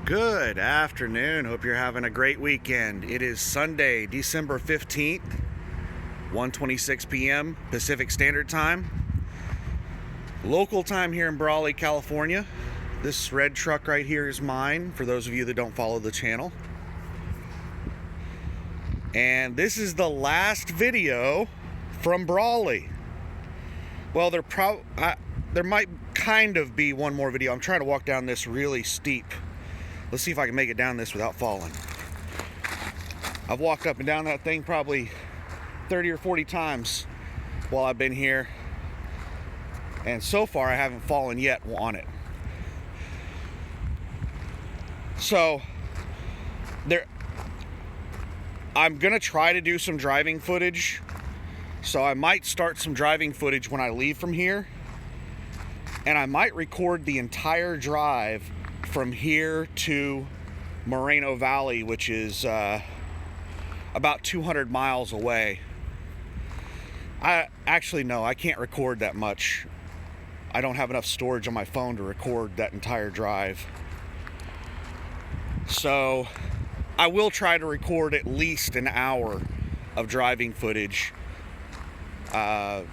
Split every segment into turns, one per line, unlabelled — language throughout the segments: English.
Good afternoon. Hope you're having a great weekend. It is Sunday, December 15th, 1:26 p.m. Pacific Standard Time. Local time here in Brawley, California. This red truck right here is mine, for those of you that don't follow the channel. And this is the last video from Brawley. Well, there might kind of be one more video. I'm trying to walk down this really steep. Let's see if I can make it down this without falling. I've walked up and down that thing probably 30 or 40 times while I've been here. And so far I haven't fallen yet on it. So I'm gonna try to do some driving footage. So I might start some driving footage when I leave from here. And I might record the entire drive from here to Moreno Valley, which is about 200 miles away. I can't record that much. I don't have enough storage on my phone to record that entire drive. So I will try to record at least an hour of driving footage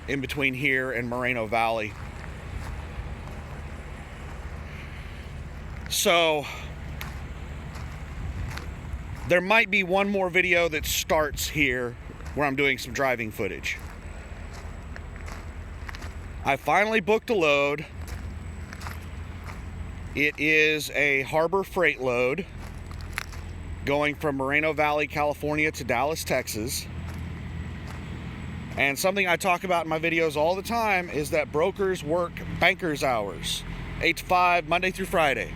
in between here and Moreno Valley. So there might be one more video that starts here where I'm doing some driving footage. I finally booked a load. It is a Harbor Freight load going from Moreno Valley, California to Dallas, Texas. And something I talk about in my videos all the time is that brokers work bankers hours, 8 to 5, Monday through Friday.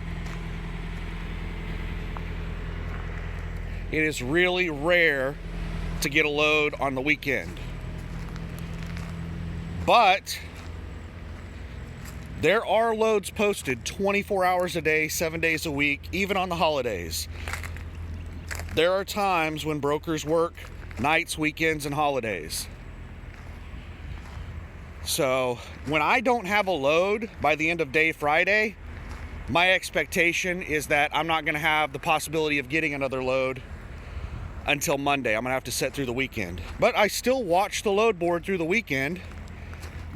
It is really rare to get a load on the weekend. But there are loads posted 24 hours a day, 7 days a week, even on the holidays. There are times when brokers work nights, weekends, and holidays. So when I don't have a load by the end of day Friday, my expectation is that I'm not going to have the possibility of getting another load until Monday. I'm going to have to set through the weekend. But I still watch the load board through the weekend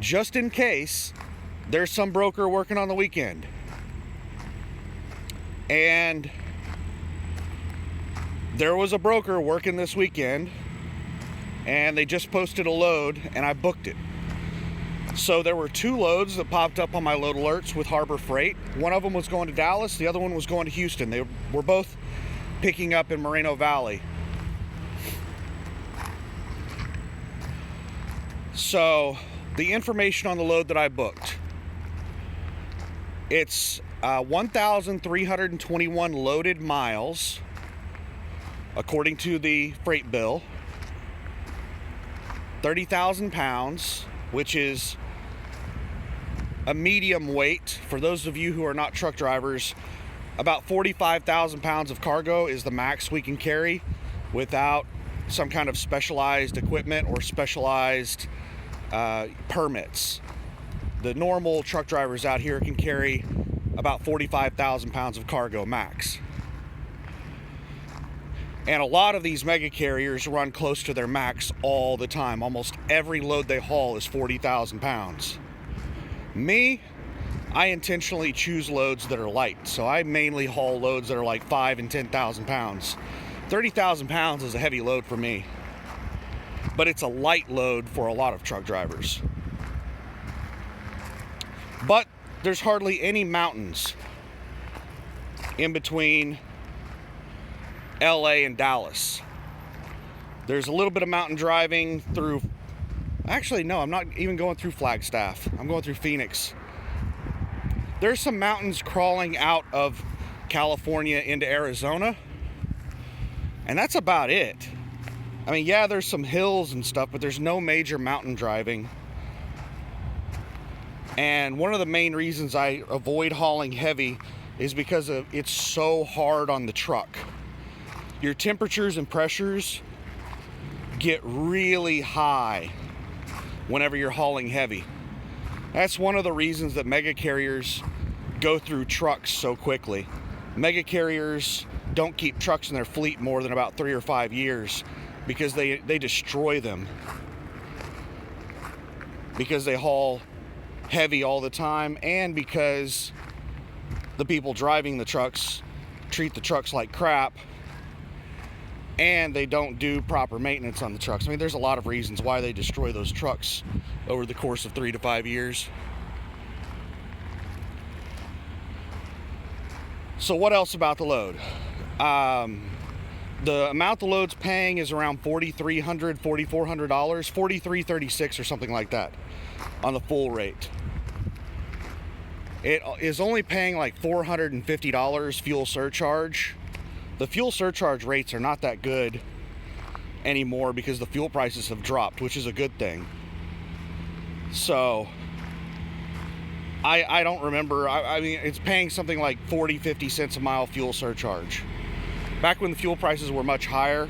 just in case there's some broker working on the weekend. And there was a broker working this weekend and they just posted a load and I booked it. So there were two loads that popped up on my load alerts with Harbor Freight. One of them was going to Dallas, the other one was going to Houston. They were both picking up in Moreno Valley. So the information on the load that I booked, it's 1,321 loaded miles according to the freight bill, 30,000 pounds, which is a medium weight. For those of you who are not truck drivers, about 45,000 pounds of cargo is the max we can carry without some kind of specialized equipment or specialized permits. The normal truck drivers out here can carry about 45,000 pounds of cargo max. And a lot of these mega carriers run close to their max all the time. Almost every load they haul is 40,000 pounds. Me, I intentionally choose loads that are light. So I mainly haul loads that are like 5 and 10,000 pounds. 30,000 pounds is a heavy load for me, but it's a light load for a lot of truck drivers. But there's hardly any mountains in between LA and Dallas. There's a little bit of mountain driving through, actually no, I'm not even going through Flagstaff. I'm going through Phoenix. There's some mountains crawling out of California into Arizona, and that's about it. I mean, yeah, there's some hills and stuff, but there's no major mountain driving. And one of the main reasons I avoid hauling heavy is because it's so hard on the truck. Your temperatures and pressures get really high whenever you're hauling heavy. That's one of the reasons that mega carriers go through trucks so quickly. Mega carriers don't keep trucks in their fleet more than about 3 or 5 years because they destroy them. Because they haul heavy all the time, and because the people driving the trucks treat the trucks like crap, and they don't do proper maintenance on the trucks. I mean, there's a lot of reasons why they destroy those trucks over the course of 3 to 5 years. So what else about the load? The amount the load's paying is around $4,300, $4,400, $4,336 or something like that on the full rate. It is only paying like $450 fuel surcharge. The fuel surcharge rates are not that good anymore because the fuel prices have dropped, which is a good thing. So I don't remember. I mean, it's paying something like 40, 50 cents a mile fuel surcharge. Back when the fuel prices were much higher,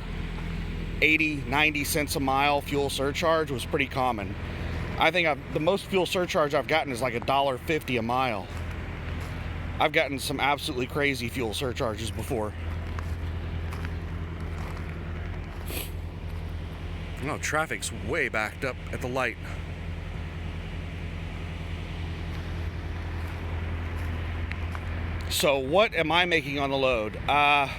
80, 90 cents a mile fuel surcharge was pretty common. I think the most fuel surcharge I've gotten is like $1.50 a mile. I've gotten some absolutely crazy fuel surcharges before. No, traffic's way backed up at the light. So what am I making on the load? I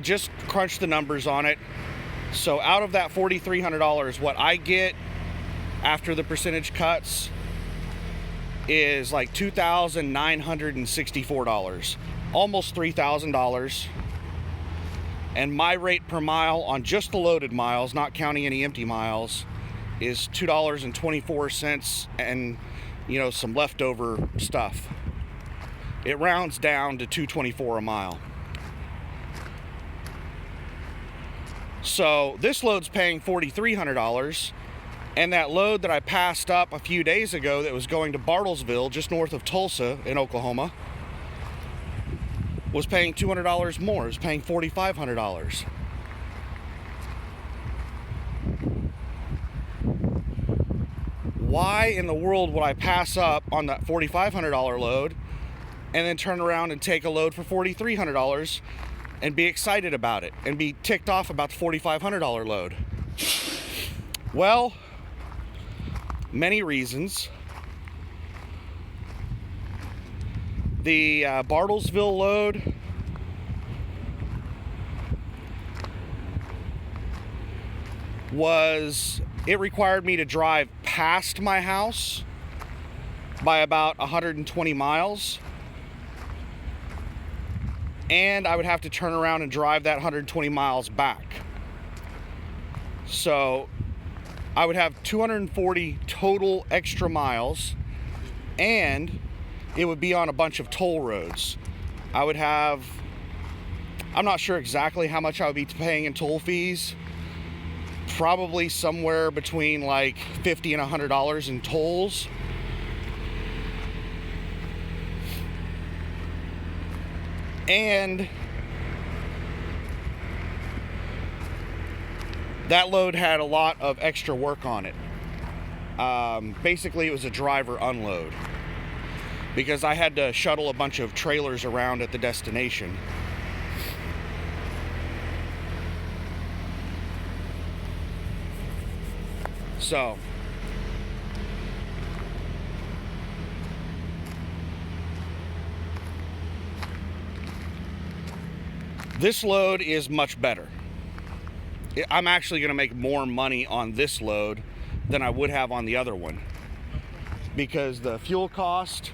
just crunched the numbers on it. So out of that $4,300, what I get after the percentage cuts is like $2,964, almost $3,000. And my rate per mile on just the loaded miles, not counting any empty miles, is $2.24 and, you know, some leftover stuff. It rounds down to $2.24 a mile. So this load's paying $4,300, and that load that I passed up a few days ago that was going to Bartlesville, just north of Tulsa in Oklahoma, was paying $200 more. It was paying $4,500. Why in the world would I pass up on that $4,500 load and then turn around and take a load for $4,300 and be excited about it and be ticked off about the $4,500 load? Well, many reasons. The Bartlesville load it required me to drive past my house by about 120 miles. And I would have to turn around and drive that 120 miles back. So I would have 240 total extra miles, and it would be on a bunch of toll roads. I'm not sure exactly how much I would be paying in toll fees. Probably somewhere between like $50 and $100 in tolls. And that load had a lot of extra work on it. Basically, it was a driver unload because I had to shuttle a bunch of trailers around at the destination. So this load is much better. I'm actually going to make more money on this load than I would have on the other one because the fuel cost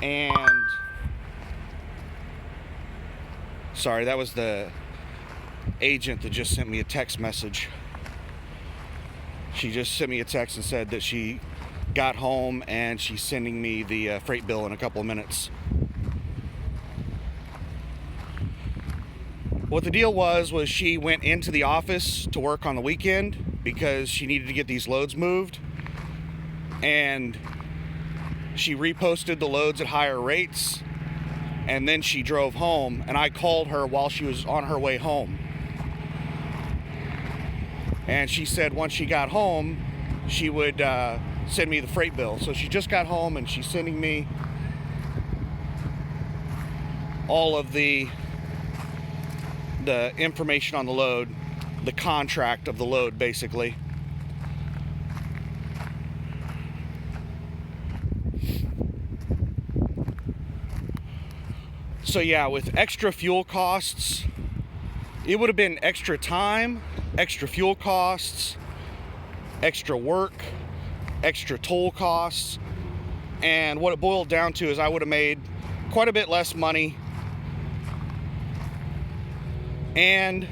and sorry, that was the agent that just sent me a text message. She just sent me a text and said that she got home and she's sending me the freight bill in a couple of minutes. What the deal was she went into the office to work on the weekend because she needed to get these loads moved, and she reposted the loads at higher rates, and then she drove home, and I called her while she was on her way home. And she said once she got home, she would send me the freight bill. So she just got home and she's sending me all of the information on the load, the contract of the load, basically. So yeah, with extra fuel costs, it would have been extra time, extra fuel costs, extra work, extra toll costs, and what it boiled down to is I would have made quite a bit less money, and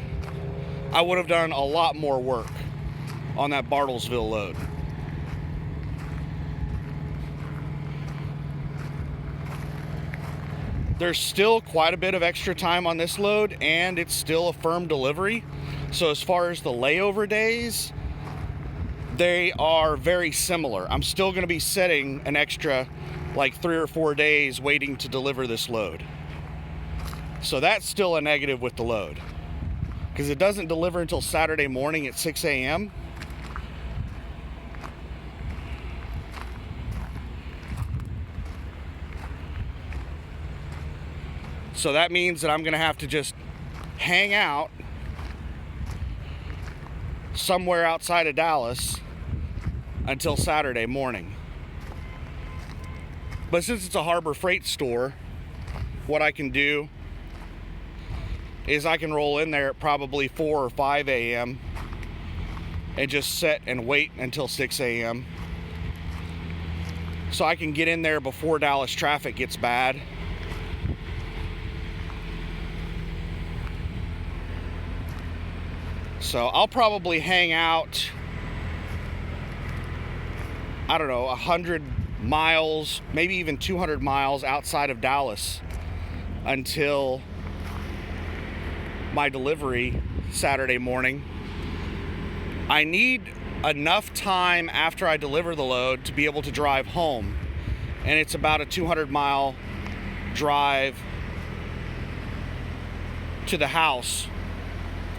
I would have done a lot more work on that Bartlesville load. There's still quite a bit of extra time on this load, and it's still a firm delivery. So as far as the layover days, they are very similar. I'm still going to be setting an extra like 3 or 4 days waiting to deliver this load. So that's still a negative with the load, because it doesn't deliver until Saturday morning at 6 a.m. So that means that I'm going to have to just hang out somewhere outside of Dallas until Saturday morning. But since it's a Harbor Freight store, what I can do is I can roll in there at probably 4 or 5 a.m. and just sit and wait until 6 a.m. so I can get in there before Dallas traffic gets bad. So I'll probably hang out, I don't know, 100 miles, maybe even 200 miles outside of Dallas until my delivery Saturday morning. I need enough time after I deliver the load to be able to drive home. And it's about a 200-mile drive to the house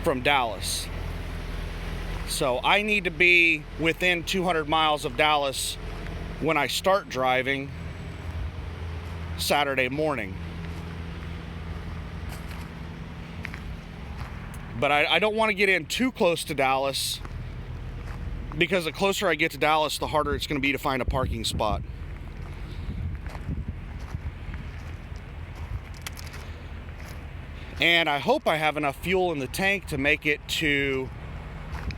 from Dallas. So I need to be within 200 miles of Dallas when I start driving Saturday morning. But I don't want to get in too close to Dallas, because the closer I get to Dallas, the harder it's going to be to find a parking spot. And I hope I have enough fuel in the tank to make it to,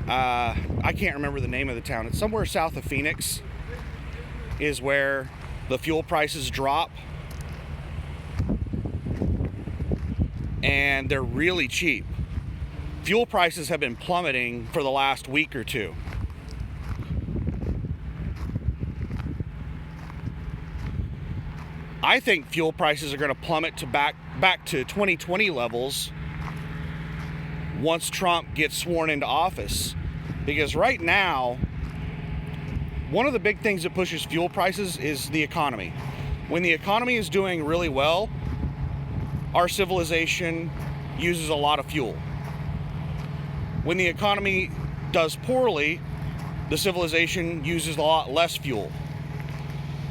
I can't remember the name of the town. It's somewhere south of Phoenix, is where the fuel prices drop. And they're really cheap. Fuel prices have been plummeting for the last week or two. I think fuel prices are going to plummet to back to 2020 levels once Trump gets sworn into office. Because right now, one of the big things that pushes fuel prices is the economy. When the economy is doing really well, our civilization uses a lot of fuel. When the economy does poorly, the civilization uses a lot less fuel.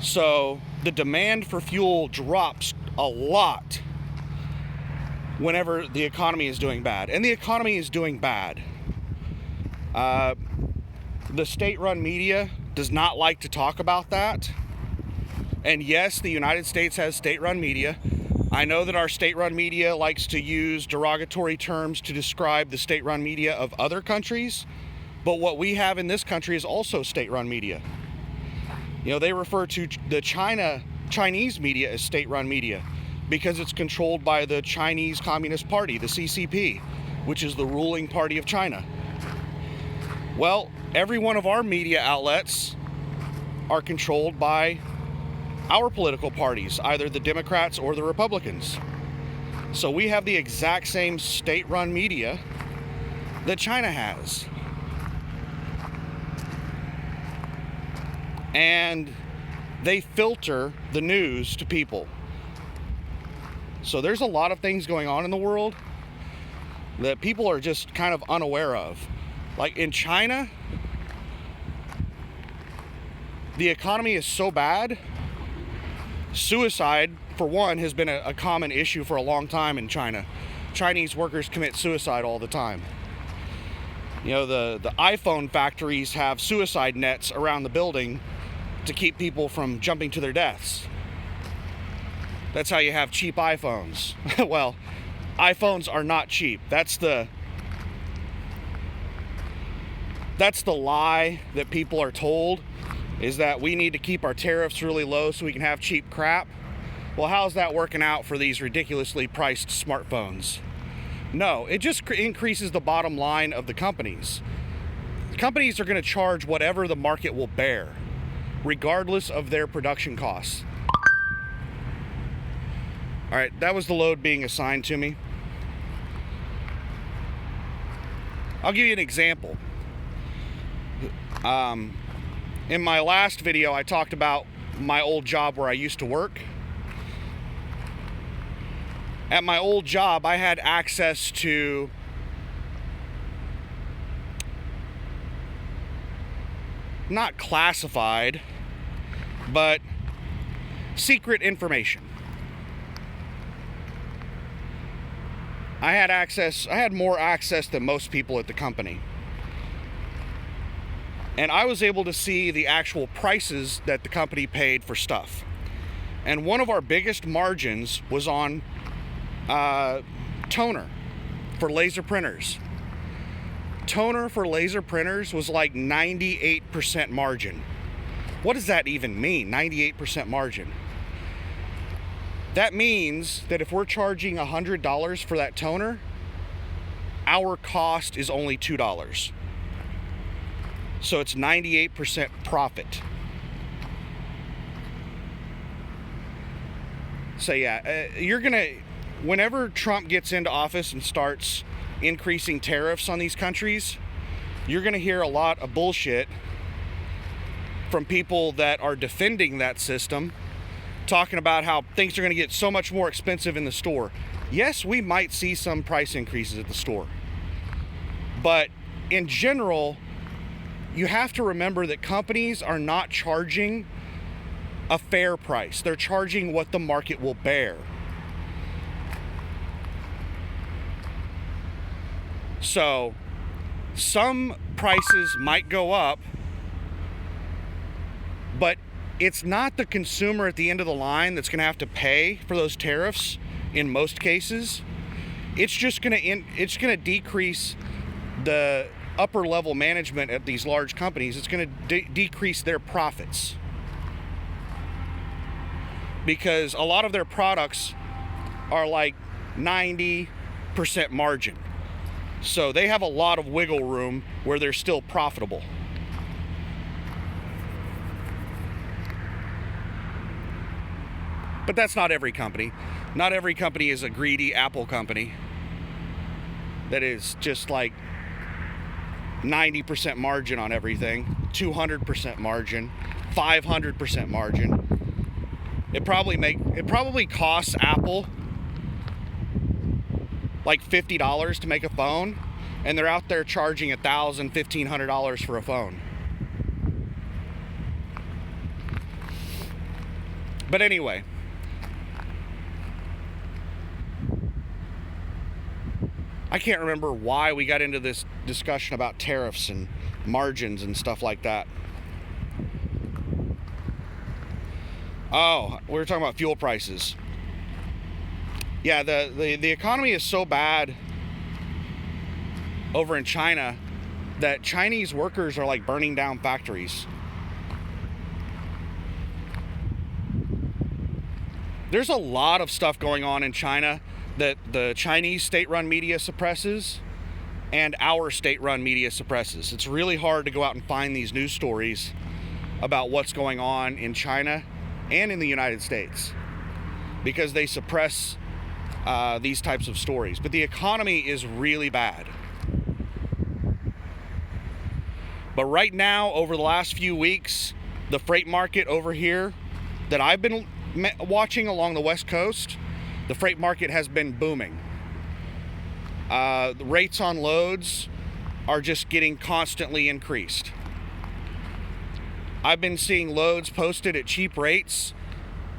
So the demand for fuel drops a lot whenever the economy is doing bad. And the economy is doing bad. The state-run media does not like to talk about that. And yes, the United States has state-run media. I know that our state-run media likes to use derogatory terms to describe the state-run media of other countries, but what we have in this country is also state-run media. You know, they refer to the Chinese media as state-run media because it's controlled by the Chinese Communist Party, the CCP, which is the ruling party of China. Well, every one of our media outlets are controlled by our political parties, either the Democrats or the Republicans. So we have the exact same state-run media that China has. And they filter the news to people. So there's a lot of things going on in the world that people are just kind of unaware of. Like in China, the economy is so bad, suicide for one, has been a common issue for a long time in China. Chinese workers commit suicide all the time. You know, the iPhone factories have suicide nets around the building to keep people from jumping to their deaths. That's how you have cheap iPhones. Well, iPhones are not cheap. That's the lie that people are told, is that we need to keep our tariffs really low so we can have cheap crap. Well, how's that working out for these ridiculously priced smartphones? No, it just increases the bottom line of the companies. Companies are going to charge whatever the market will bear, regardless of their production costs. All right, that was the load being assigned to me. I'll give you an example. In my last video, I talked about my old job where I used to work. At my old job, I had access to not classified, but secret information. I had more access than most people at the company. And I was able to see the actual prices that the company paid for stuff. And one of our biggest margins was on toner for laser printers. Toner for laser printers was like 98% margin. What does that even mean, 98% margin? That means that if we're charging $100 for that toner, our cost is only $2. So it's 98% profit. So yeah, whenever Trump gets into office and starts increasing tariffs on these countries, you're gonna hear a lot of bullshit from people that are defending that system, talking about how things are gonna get so much more expensive in the store. Yes, we might see some price increases at the store, but in general, you have to remember that companies are not charging a fair price. They're charging what the market will bear. So some prices might go up, but it's not the consumer at the end of the line that's going to have to pay for those tariffs in most cases. It's just going to decrease the upper level management at these large companies. It's going to decrease their profits, because a lot of their products are like 90% margin. So they have a lot of wiggle room where they're still profitable. But that's not every company. Not every company is a greedy Apple company that is just like 90% margin on everything, 200% margin, 500% margin. It probably costs Apple like $50 to make a phone, and they're out there charging $1,000, $1,500 for a phone. But anyway, I can't remember why we got into this discussion about tariffs and margins and stuff like that. Oh, we were talking about fuel prices. Yeah, the economy is so bad over in China that Chinese workers are like burning down factories. There's a lot of stuff going on in China that the Chinese state-run media suppresses and our state-run media suppresses. It's really hard to go out and find these news stories about what's going on in China and in the United States, because they suppress these types of stories. But the economy is really bad. But right now, over the last few weeks, the freight market over here that I've been watching along the West Coast, the freight market has been booming. The rates on loads are just getting constantly increased. I've been seeing loads posted at cheap rates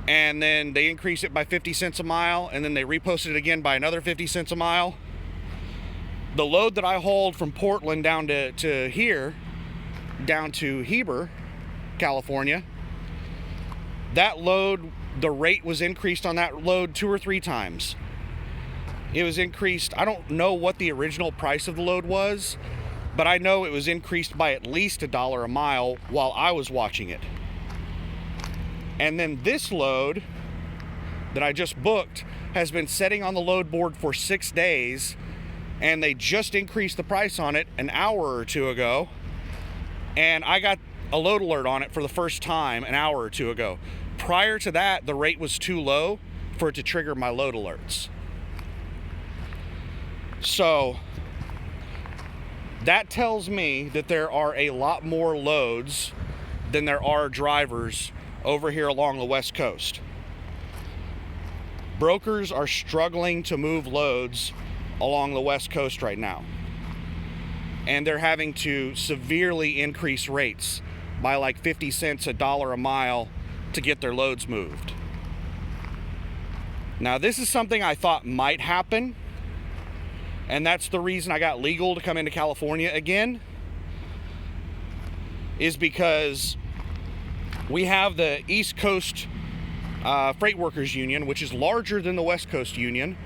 and then they increase it by 50 cents a mile, and then they repost it again by another 50 cents a mile. The load that I hauled from Portland down to here, down to Heber, California, that load, the rate was increased on that load 2 or 3 times. It was increased, I don't know what the original price of the load was, but I know it was increased by at least $1 a mile while I was watching it. And then this load that I just booked has been sitting on the load board for 6 days, and they just increased the price on it an hour or two ago, and I got a load alert on it for the first time an hour or two ago. Prior to that, the rate was too low for it to trigger my load alerts. So that tells me that there are a lot more loads than there are drivers over here along the West Coast. Brokers are struggling to move loads along the West Coast right now, and they're having to severely increase rates by like 50 cents, $1 a mile to get their loads moved. Now, this is something I thought might happen, and that's the reason I got legal to come into California again, is because we have the East Coast Freight Workers Union, which is larger than the West Coast Union,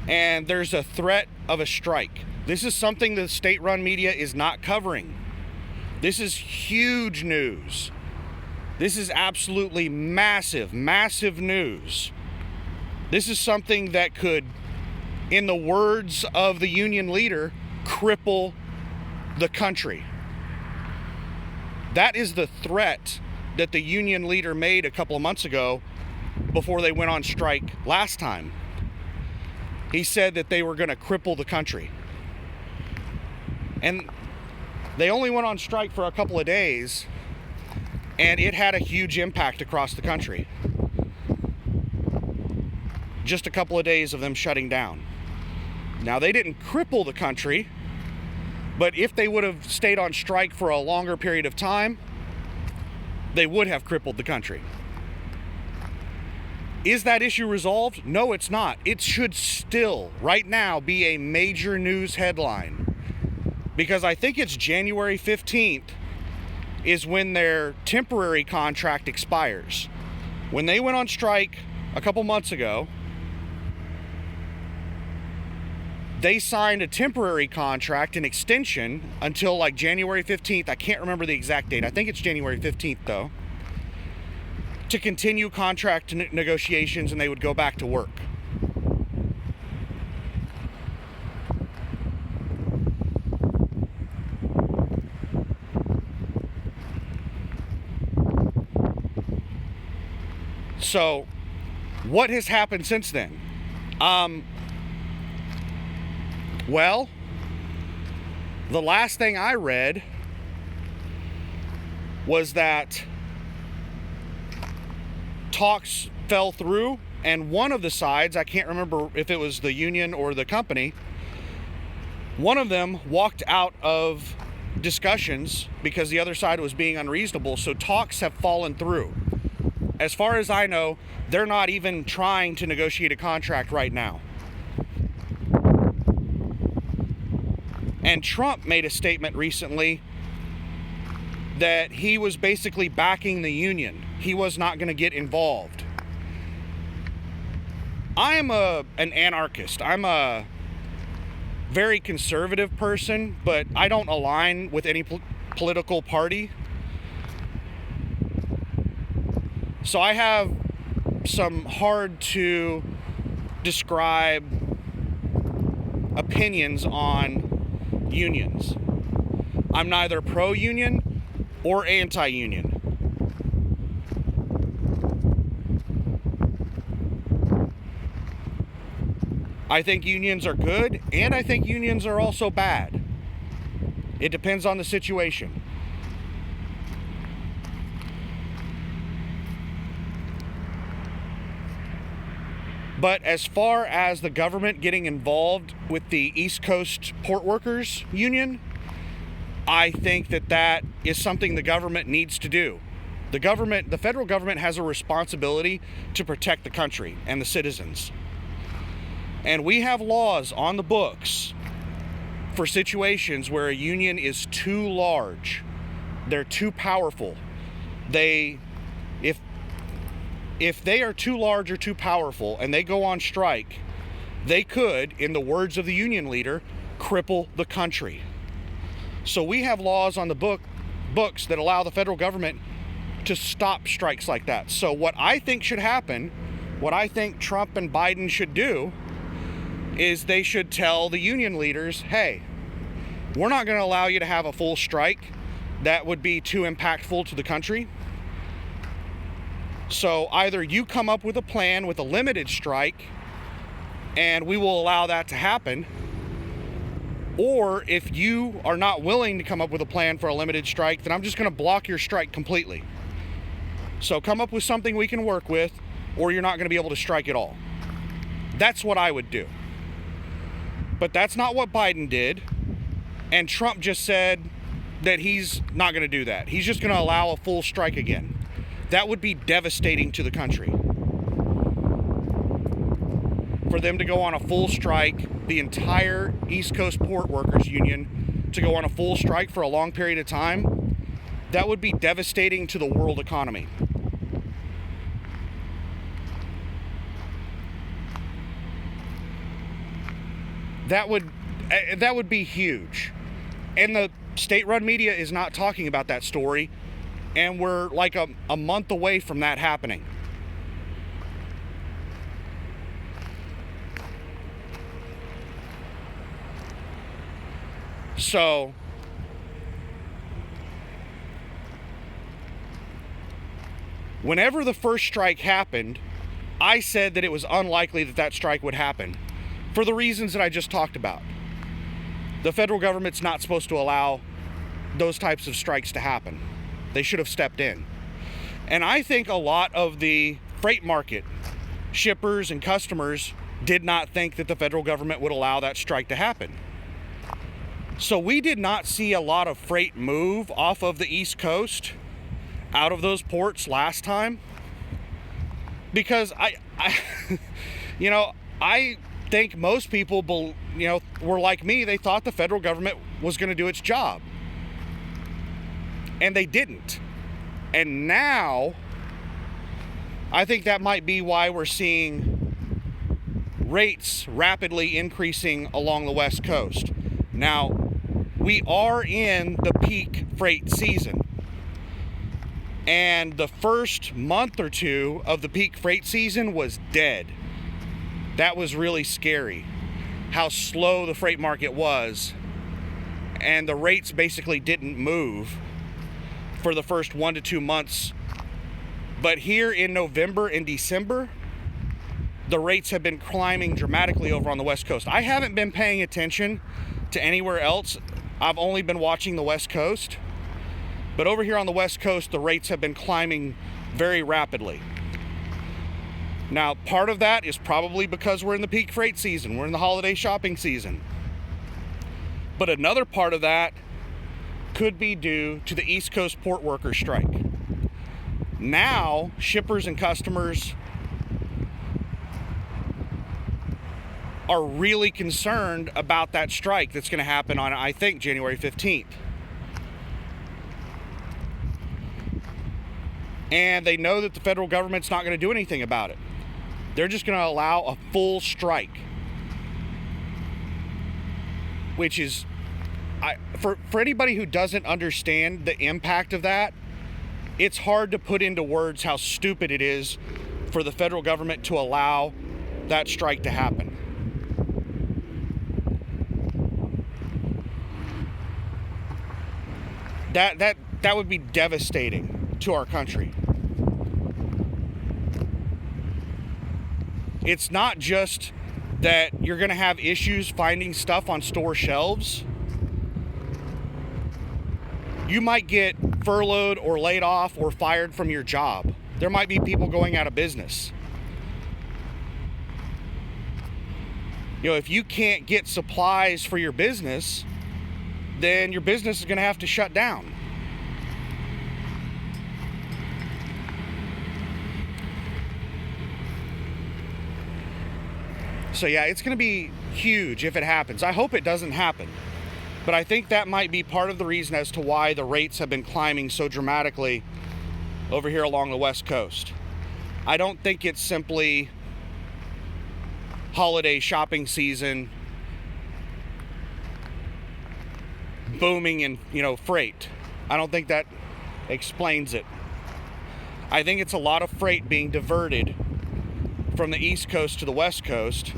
and there's a threat of a strike. This is something the state-run media is not covering. This is huge news. This is absolutely massive, massive news. This is something that could, in the words of the union leader, cripple the country. That is the threat that the union leader made a couple of months ago before they went on strike last time. He said that they were going to cripple the country. And they only went on strike for a couple of days, and it had a huge impact across the country. Just a couple of days of them shutting down. Now, they didn't cripple the country, but if they would have stayed on strike for a longer period of time, they would have crippled the country. Is that issue resolved? No, it's not. It should still, right now, be a major news headline, because I think it's January 15th is when their temporary contract expires. When they went on strike a couple months ago, they signed a temporary contract, an extension, until like January 15th. I can't remember the exact date. I think it's January 15th, though, to continue contract negotiations, and they would go back to work. So, what has happened since then? Well, the last thing I read was that talks fell through, and one of the sides, I can't remember if it was the union or the company, one of them walked out of discussions because the other side was being unreasonable, so talks have fallen through. As far as I know, they're not even trying to negotiate a contract right now. And Trump made a statement recently that he was basically backing the union. He was not going to get involved. I am an anarchist. I'm a very conservative person, but I don't align with any political party. So I have some hard to describe opinions on unions. I'm neither pro-union or anti-union. I think unions are good, and I think unions are also bad. It depends on the situation. But as far as the government getting involved with the East Coast Port Workers Union, I think that is something the government needs to do. The federal government has a responsibility to protect the country and the citizens. And we have laws on the books for situations where a union is too large. They're too powerful. If they are too large or too powerful and they go on strike, they could, in the words of the union leader, cripple the country. So we have laws on the books that allow the federal government to stop strikes like that. So what I think should happen, what I think Trump and Biden should do, is they should tell the union leaders, hey, we're not going to allow you to have a full strike. That would be too impactful to the country. So either you come up with a plan with a limited strike and we will allow that to happen, or if you are not willing to come up with a plan for a limited strike, then I'm just going to block your strike completely. So come up with something we can work with, or you're not going to be able to strike at all. That's what I would do. But that's not what Biden did. And Trump just said that he's not going to do that. He's just going to allow a full strike again. That would be devastating to the country. For them to go on a full strike, the entire East Coast Port Workers Union to go on a full strike for a long period of time, that would be devastating to the world economy. That would be huge. And the state-run media is not talking about that story, and we're like a month away from that happening. So whenever the first strike happened, I said that it was unlikely that that strike would happen for the reasons that I just talked about. The federal government's not supposed to allow those types of strikes to happen. They should have stepped in. And I think a lot of the freight market shippers and customers did not think that the federal government would allow that strike to happen. So we did not see a lot of freight move off of the East Coast out of those ports last time, because I think most people, were like me. They thought the federal government was going to do its job, and they didn't. And now, I think that might be why we're seeing rates rapidly increasing along the West Coast. Now, we are in the peak freight season. And the first month or two of the peak freight season was dead. That was really scary, how slow the freight market was. And the rates basically didn't move for the first 1 to 2 months. But here in November and December, the rates have been climbing dramatically over on the West Coast. I haven't been paying attention to anywhere else. I've only been watching the West Coast. But over here on the West Coast, the rates have been climbing very rapidly. Now, part of that is probably because we're in the peak freight season. We're in the holiday shopping season. But another part of that could be due to the East Coast port workers strike. Now, shippers and customers are really concerned about that strike that's going to happen on, I think, January 15th. And they know that the federal government's not going to do anything about it. They're just going to allow a full strike. Which is, for anybody who doesn't understand the impact of that, it's hard to put into words how stupid it is for the federal government to allow that strike to happen. That would be devastating to our country. It's not just that you're going to have issues finding stuff on store shelves. You might get furloughed or laid off or fired from your job. There might be people going out of business. If you can't get supplies for your business, then your business is going to have to shut down. So yeah, it's going to be huge if it happens. I hope it doesn't happen. But I think that might be part of the reason as to why the rates have been climbing so dramatically over here along the West Coast. I don't think it's simply holiday shopping season booming in, freight. I don't think that explains it. I think it's a lot of freight being diverted from the East Coast to the West Coast.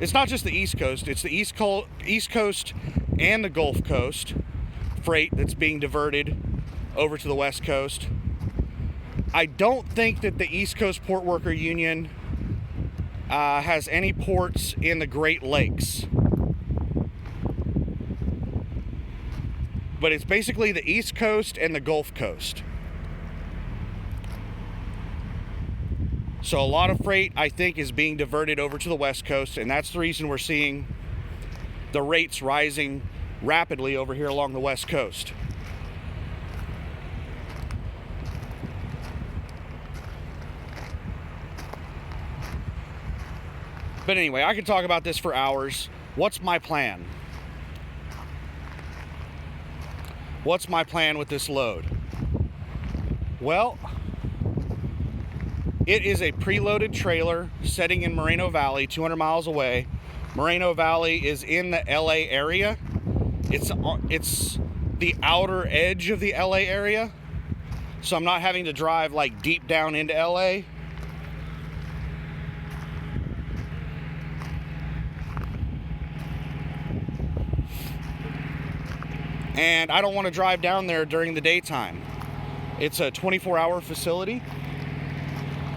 It's not just the East Coast, it's the East Coast and the Gulf Coast freight that's being diverted over to the West Coast. I don't think that the East Coast Port Worker Union has any ports in the Great Lakes. But it's basically the East Coast and the Gulf Coast. So a lot of freight, I think, is being diverted over to the West Coast, and that's the reason we're seeing the rates rising rapidly over here along the West Coast. But anyway, I could talk about this for hours. What's my plan? What's my plan with this load? Well, it is a preloaded trailer setting in Moreno Valley, 200 miles away. Moreno Valley is in the LA area. It's the outer edge of the LA area. So I'm not having to drive like deep down into LA. And I don't want to drive down there during the daytime. It's a 24-hour facility.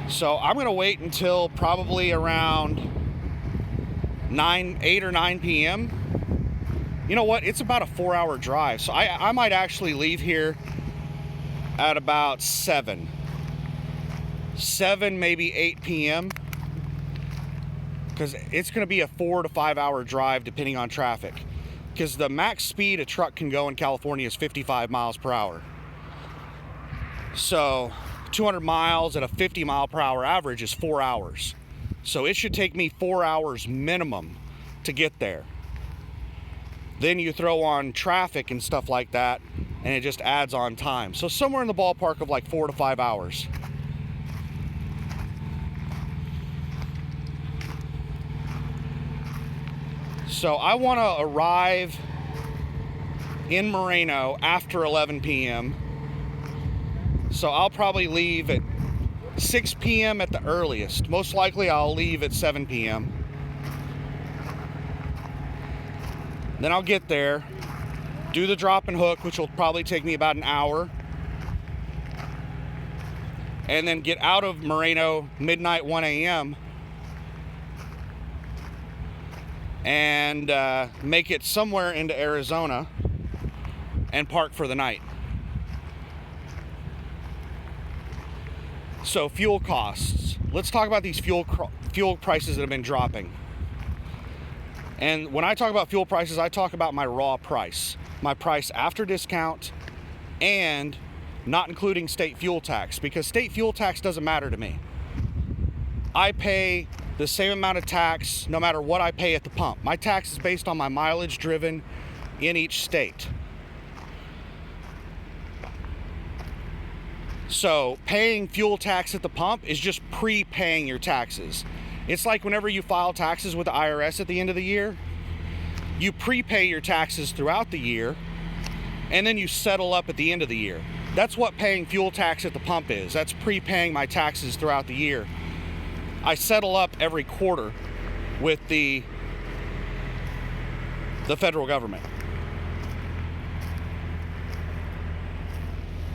So I'm going to wait until probably around 8 or 9 p.m. You know what? It's about a 4-hour drive. So I might actually leave here at about 7, maybe 8 p.m. Because it's going to be a 4 to 5 hour drive depending on traffic. Because the max speed a truck can go in California is 55 miles per hour. So 200 miles at a 50 mile per hour average is 4 hours. So it should take me 4 hours minimum to get there. Then you throw on traffic and stuff like that, and it just adds on time. So somewhere in the ballpark of like 4 to 5 hours. So I want to arrive in Moreno after 11 p.m. So I'll probably leave at 6 p.m. at the earliest. Most likely I'll leave at 7 p.m. Then I'll get there, do the drop and hook, which will probably take me about an hour. And then get out of Moreno midnight 1 a.m. and make it somewhere into Arizona and park for the night. So fuel costs. Let's talk about these fuel prices that have been dropping. And when I talk about fuel prices, I talk about my raw price. My price after discount and not including state fuel tax, because state fuel tax doesn't matter to me. I pay the same amount of tax no matter what I pay at the pump. My tax is based on my mileage driven in each state. So paying fuel tax at the pump is just prepaying your taxes. It's like whenever you file taxes with the IRS at the end of the year, you prepay your taxes throughout the year and then you settle up at the end of the year. That's what paying fuel tax at the pump is. That's prepaying my taxes throughout the year. I settle up every quarter with the federal government.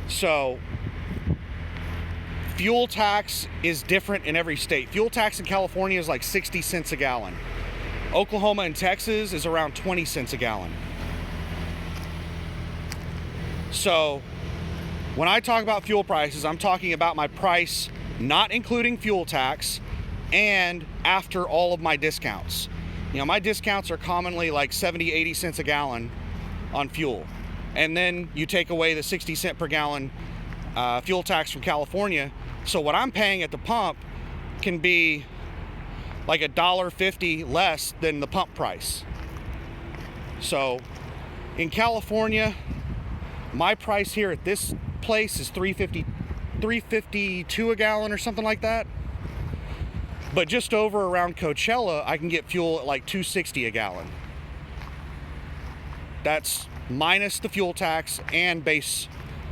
So fuel tax is different in every state. Fuel tax in California is like 60 cents a gallon. Oklahoma and Texas is around 20 cents a gallon. So when I talk about fuel prices, I'm talking about my price not including fuel tax and after all of my discounts. You know, my discounts are commonly like 70, 80 cents a gallon on fuel. And then you take away the 60 cent per gallon fuel tax from California. So what I'm paying at the pump can be like $1.50 less than the pump price. So in California, my price here at this place is $3.52 a gallon or something like that. But just over around Coachella, I can get fuel at like $2.60 a gallon. That's minus the fuel tax and base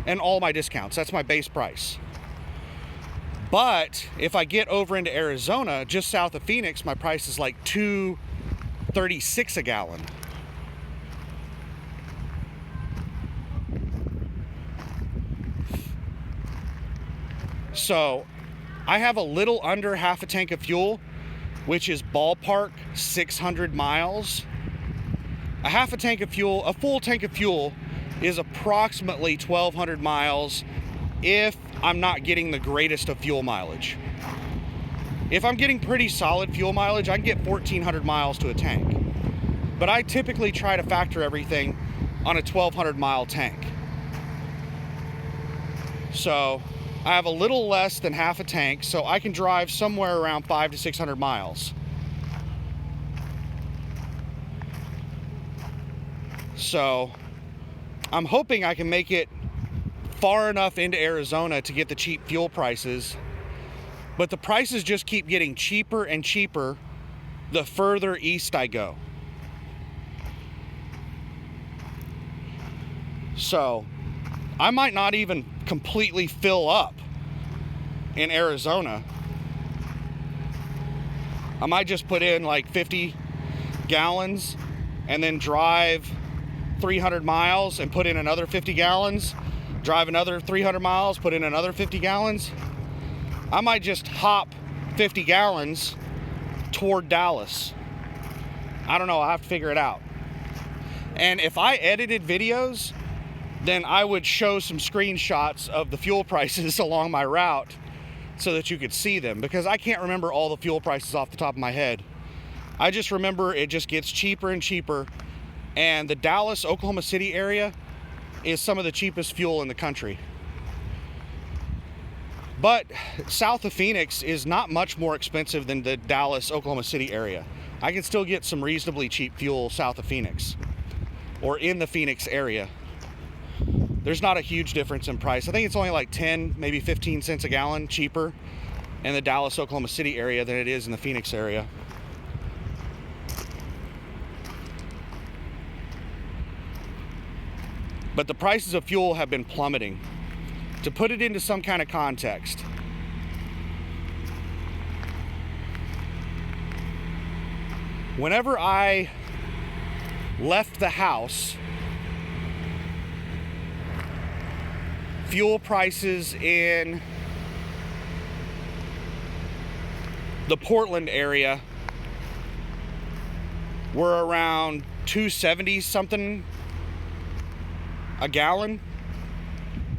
and all my discounts. That's my base price. But if I get over into Arizona, just south of Phoenix, my price is like $2.36 a gallon. So I have a little under half a tank of fuel, which is ballpark 600 miles. A half a tank of fuel, a full tank of fuel is approximately 1,200 miles if I'm not getting the greatest of fuel mileage. If I'm getting pretty solid fuel mileage, I can get 1,400 miles to a tank. But I typically try to factor everything on a 1,200 mile tank. So I have a little less than half a tank, so I can drive somewhere around 500 to 600 miles. So I'm hoping I can make it far enough into Arizona to get the cheap fuel prices, but the prices just keep getting cheaper and cheaper the further east I go. So I might not even completely fill up in Arizona. I might just put in like 50 gallons and then drive 300 miles and put in another 50 gallons, drive another 300 miles, put in another 50 gallons. I might just hop 50 gallons toward Dallas. I don't know, I have to figure it out. And if I edited videos, then I would show some screenshots of the fuel prices along my route so that you could see them, because I can't remember all the fuel prices off the top of my head. I just remember it just gets cheaper and cheaper, and the Dallas, Oklahoma City area is some of the cheapest fuel in the country. But south of Phoenix is not much more expensive than the Dallas, Oklahoma City area. I can still get some reasonably cheap fuel south of Phoenix or in the Phoenix area. There's not a huge difference in price. I think it's only like 10, maybe 15 cents a gallon cheaper in the Dallas, Oklahoma City area than it is in the Phoenix area. But the prices of fuel have been plummeting. To put it into some kind of context, whenever I left the house, fuel prices in the Portland area were around $2.70 something a gallon,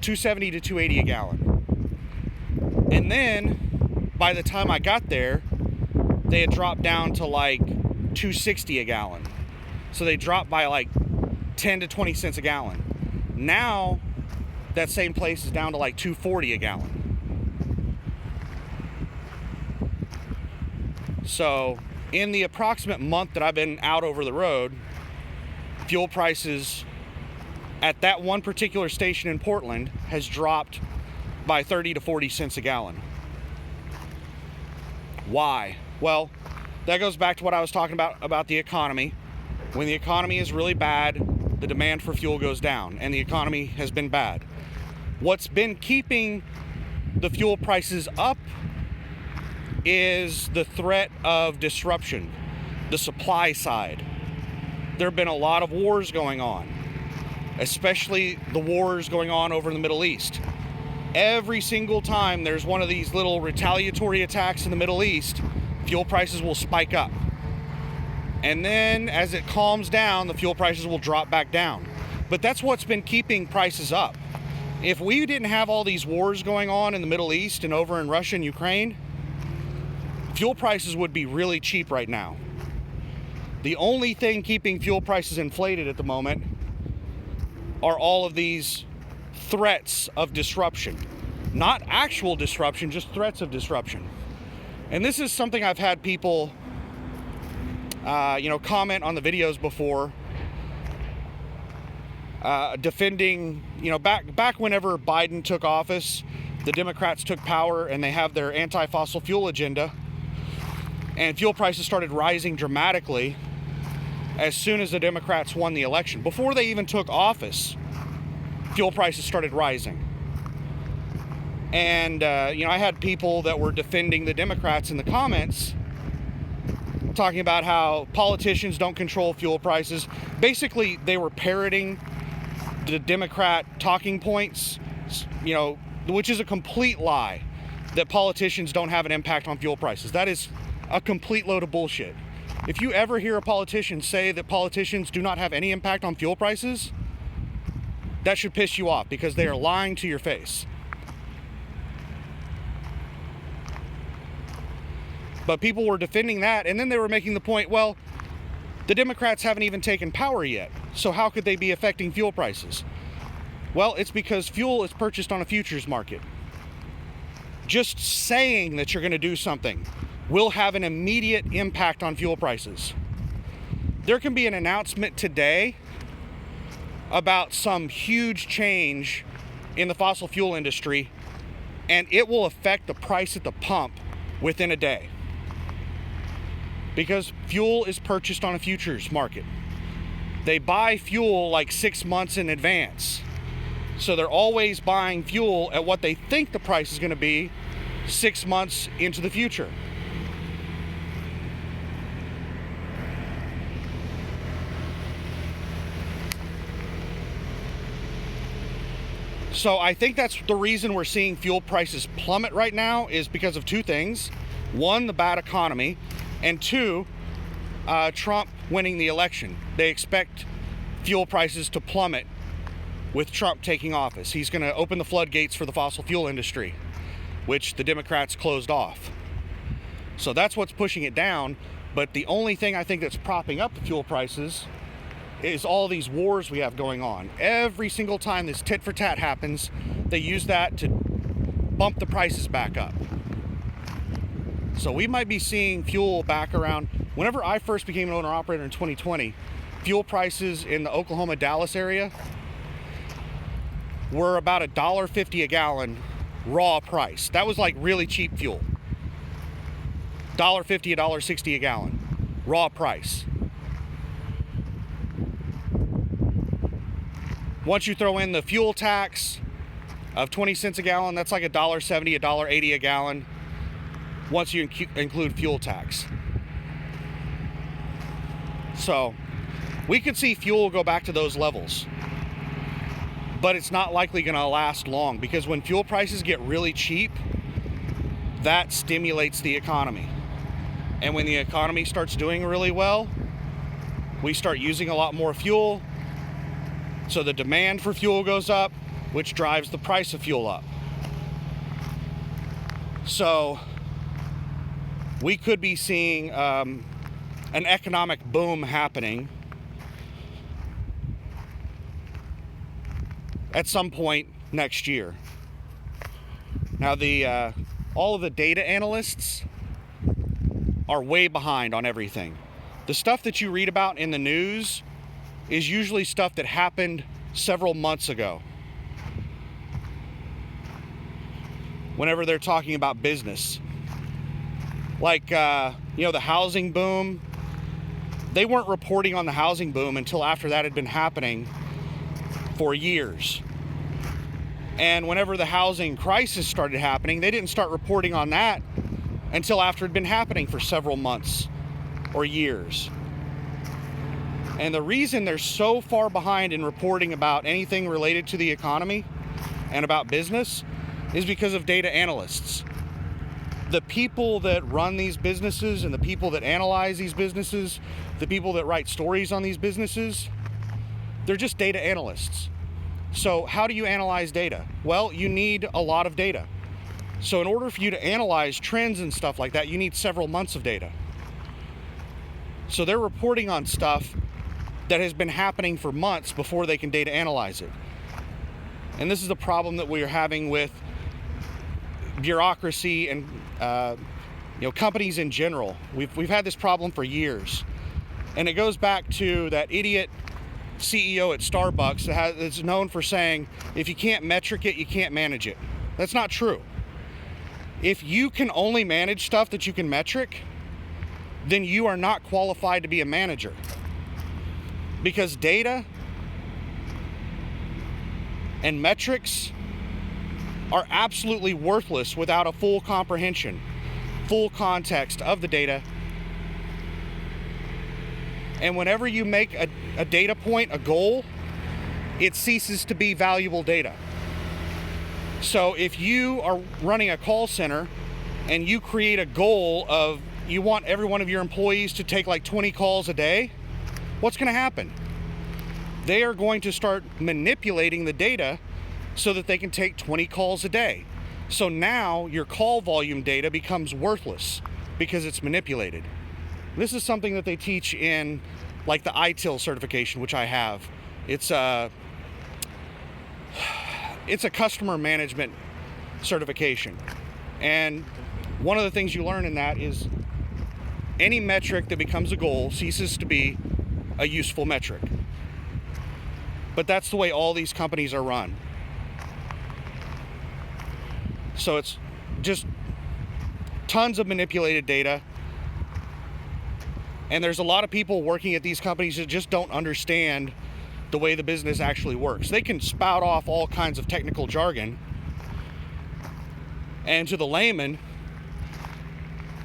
$2.70 to $2.80 a gallon. And then by the time I got there, they had dropped down to like $2.60 a gallon. So they dropped by like 10 to 20 cents a gallon. Now that same place is down to like $2.40 a gallon. So in the approximate month that I've been out over the road, fuel prices at that one particular station in Portland has dropped by 30 to 40 cents a gallon. Why? Well, that goes back to what I was talking about the economy. When the economy is really bad, the demand for fuel goes down, and the economy has been bad. What's been keeping the fuel prices up is the threat of disruption, the supply side. There have been a lot of wars going on, especially the wars going on over in the Middle East. Every single time there's one of these little retaliatory attacks in the Middle East, fuel prices will spike up. And then as it calms down, the fuel prices will drop back down. But that's what's been keeping prices up. If we didn't have all these wars going on in the Middle East and over in Russia and Ukraine, fuel prices would be really cheap right now. The only thing keeping fuel prices inflated at the moment are all of these threats of disruption. Not actual disruption, just threats of disruption. And this is something I've had people comment on the videos before, defending, back whenever Biden took office, the Democrats took power and they have their anti-fossil fuel agenda, and fuel prices started rising dramatically as soon as the Democrats won the election. Before they even took office, fuel prices started rising. And, I had people that were defending the Democrats in the comments, talking about how politicians don't control fuel prices. Basically, they were parroting the Democrat talking points, which is a complete lie, that politicians don't have an impact on fuel prices. That is a complete load of bullshit. If you ever hear a politician say that politicians do not have any impact on fuel prices, that should piss you off, because they are lying to your face. But people were defending that, and then they were making the point, well, the Democrats haven't even taken power yet, so how could they be affecting fuel prices? Well, it's because fuel is purchased on a futures market. Just saying that you're going to do something will have an immediate impact on fuel prices. There can be an announcement today about some huge change in the fossil fuel industry, and it will affect the price at the pump within a day. Because fuel is purchased on a futures market. They buy fuel like 6 months in advance. So they're always buying fuel at what they think the price is going to be 6 months into the future. So I think that's the reason we're seeing fuel prices plummet right now, is because of two things. One, the bad economy, and two, Trump winning the election. They expect fuel prices to plummet with Trump taking office. He's going to open the floodgates for the fossil fuel industry, which the Democrats closed off. So that's what's pushing it down. But the only thing I think that's propping up the fuel prices is all these wars we have going on. Every single time this tit for tat happens, they use that to bump the prices back up. So we might be seeing fuel back around, whenever I first became an owner operator in 2020, fuel prices in the Oklahoma, Dallas area were about $1.50 a gallon raw price. That was like really cheap fuel. $1.50, $1.60 a gallon raw price. Once you throw in the fuel tax of 20 cents a gallon, that's like $1.70, $1.80 a gallon once you include fuel tax. So we could see fuel go back to those levels, but it's not likely going to last long, because when fuel prices get really cheap, that stimulates the economy. And when the economy starts doing really well, we start using a lot more fuel. So the demand for fuel goes up, which drives the price of fuel up. So we could be seeing an economic boom happening at some point next year. Now, all of the data analysts are way behind on everything. The stuff that you read about in the news is usually stuff that happened several months ago. Whenever they're talking about business. Like, the housing boom. They weren't reporting on the housing boom until after that had been happening for years. And whenever the housing crisis started happening, they didn't start reporting on that until after it had been happening for several months or years. And the reason they're so far behind in reporting about anything related to the economy and about business is because of data analysts. The people that run these businesses and the people that analyze these businesses, the people that write stories on these businesses, they're just data analysts. So how do you analyze data? Well, you need a lot of data. So in order for you to analyze trends and stuff like that, you need several months of data. So they're reporting on stuff that has been happening for months before they can data analyze it. And this is the problem that we are having with bureaucracy and companies in general. We've had this problem for years. And it goes back to that idiot CEO at Starbucks that's known for saying, if you can't metric it, you can't manage it. That's not true. If you can only manage stuff that you can metric, then you are not qualified to be a manager. Because data and metrics are absolutely worthless without a full comprehension, full context of the data. And whenever you make a data point a goal, it ceases to be valuable data. So if you are running a call center and you create a goal of you want every one of your employees to take like 20 calls a day, what's going to happen? They are going to start manipulating the data so that they can take 20 calls a day. So now your call volume data becomes worthless because it's manipulated. This is something that they teach in like the ITIL certification, which I have. It's a customer management certification. And one of the things you learn in that is any metric that becomes a goal ceases to be a useful metric. But that's the way all these companies are run. So it's just tons of manipulated data. And there's a lot of people working at these companies that just don't understand the way the business actually works. They can spout off all kinds of technical jargon, and to the layman,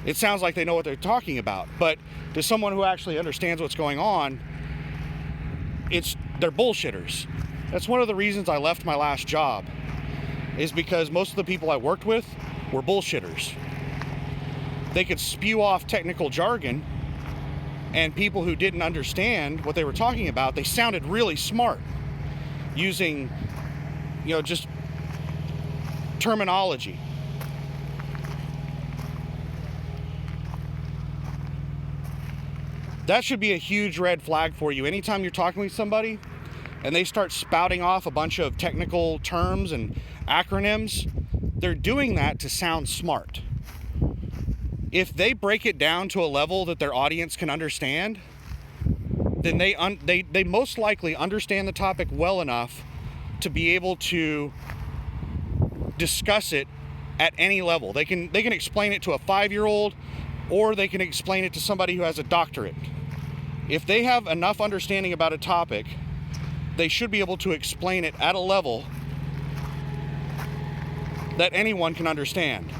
it sounds like they know what they're talking about. But to someone who actually understands what's going on, they're bullshitters. That's one of the reasons I left my last job, is because most of the people I worked with were bullshitters. They could spew off technical jargon, and people who didn't understand what they were talking about, they sounded really smart using, just terminology. That should be a huge red flag for you. Anytime you're talking with somebody and they start spouting off a bunch of technical terms and acronyms, they're doing that to sound smart. If they break it down to a level that their audience can understand, then they most likely understand the topic well enough to be able to discuss it at any level. They can explain it to a 5-year-old, or they can explain it to somebody who has a doctorate. If they have enough understanding about a topic, they should be able to explain it at a level that anyone can understand.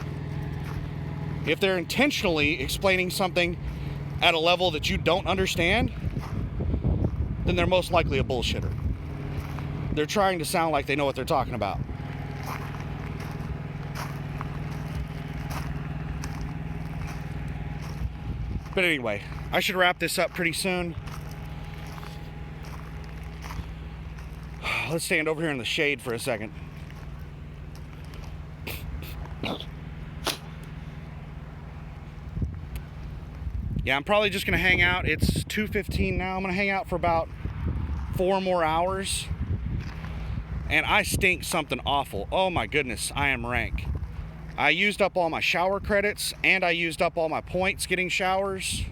If they're intentionally explaining something at a level that you don't understand, then they're most likely a bullshitter. They're trying to sound like they know what they're talking about. But anyway, I should wrap this up pretty soon. Let's stand over here in the shade for a second. Yeah, I'm probably just going to hang out. It's 2:15 now. I'm going to hang out for about 4 more hours. And I stink something awful. Oh my goodness, I am rank. I used up all my shower credits, and I used up all my points getting showers.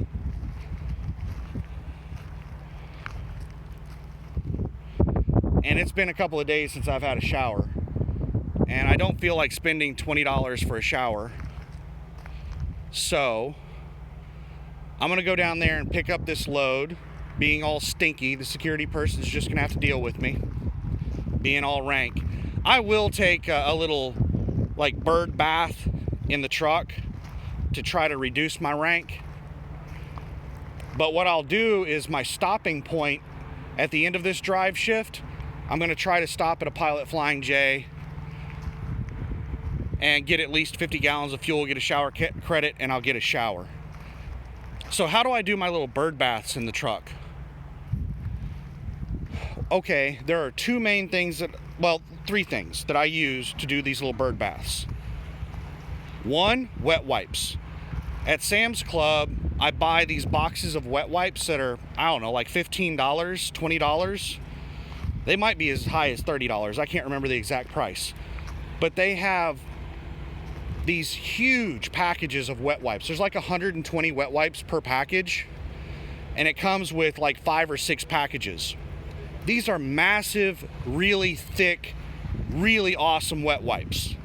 And it's been a couple of days since I've had a shower. And I don't feel like spending $20 for a shower. So I'm gonna go down there and pick up this load. Being all stinky, the security person's just gonna have to deal with me being all rank. I will take a little like bird bath in the truck to try to reduce my rank. But what I'll do is my stopping point at the end of this drive shift, I'm gonna try to stop at a Pilot Flying J and get at least 50 gallons of fuel, get a shower credit, and I'll get a shower. So how do I do my little bird baths in the truck? Okay, there are three things that I use to do these little bird baths. One, wet wipes. At Sam's Club, I buy these boxes of wet wipes that are, I don't know, like $15, $20. They might be as high as $30. I can't remember the exact price. But they have these huge packages of wet wipes. There's like 120 wet wipes per package. and it comes with like 5 or 6 packages. These are massive, really thick, really awesome wet wipes.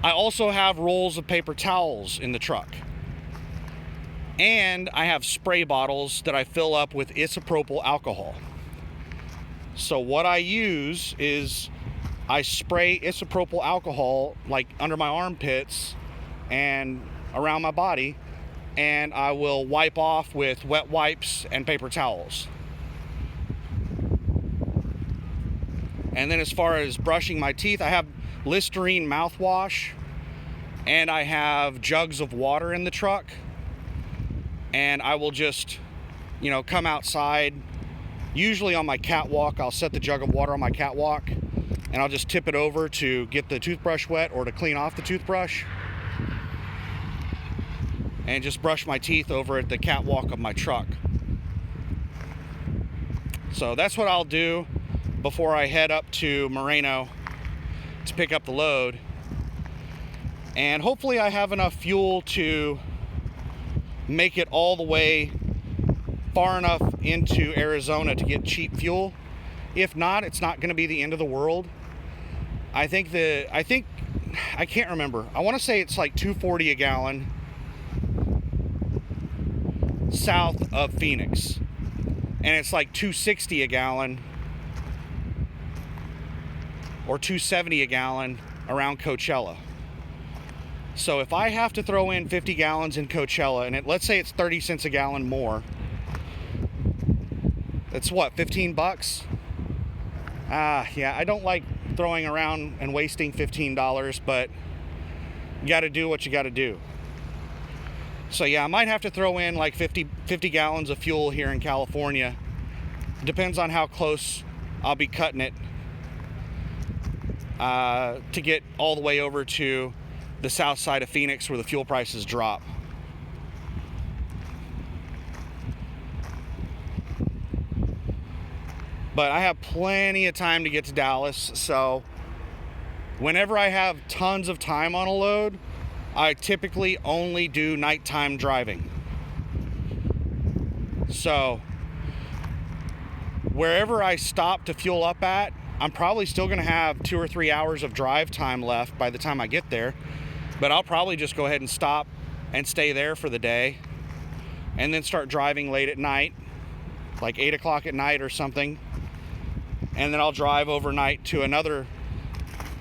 I also have rolls of paper towels in the truck. And I have spray bottles that I fill up with isopropyl alcohol. So what I use is I spray isopropyl alcohol like under my armpits and around my body, and I will wipe off with wet wipes and paper towels. And then as far as brushing my teeth, I have Listerine mouthwash, and I have jugs of water in the truck. And I will just, come outside. Usually on my catwalk, I'll set the jug of water on my catwalk, and I'll just tip it over to get the toothbrush wet or to clean off the toothbrush. And just brush my teeth over at the catwalk of my truck. So that's what I'll do before I head up to Moreno to pick up the load. And hopefully I have enough fuel to make it all the way far enough into Arizona to get cheap fuel. If not, it's not going to be the end of the world. I can't remember. I want to say it's like $2.40 a gallon south of Phoenix, and it's like $2.60 a gallon or $2.70 a gallon around Coachella. So if I have to throw in 50 gallons in Coachella, and let's say it's 30 cents a gallon more, that's what, $15? Yeah, I don't like throwing around and wasting $15, but you got to do what you got to do. So yeah, I might have to throw in like 50 gallons of fuel here in California. Depends on how close I'll be cutting it to get all the way over to the south side of Phoenix where the fuel prices drop. But I have plenty of time to get to Dallas, so whenever I have tons of time on a load, I typically only do nighttime driving. So wherever I stop to fuel up at, I'm probably still going to have 2 or 3 hours of drive time left by the time I get there. But I'll probably just go ahead and stop and stay there for the day, and then start driving late at night, like 8 o'clock at night or something. And then I'll drive overnight to another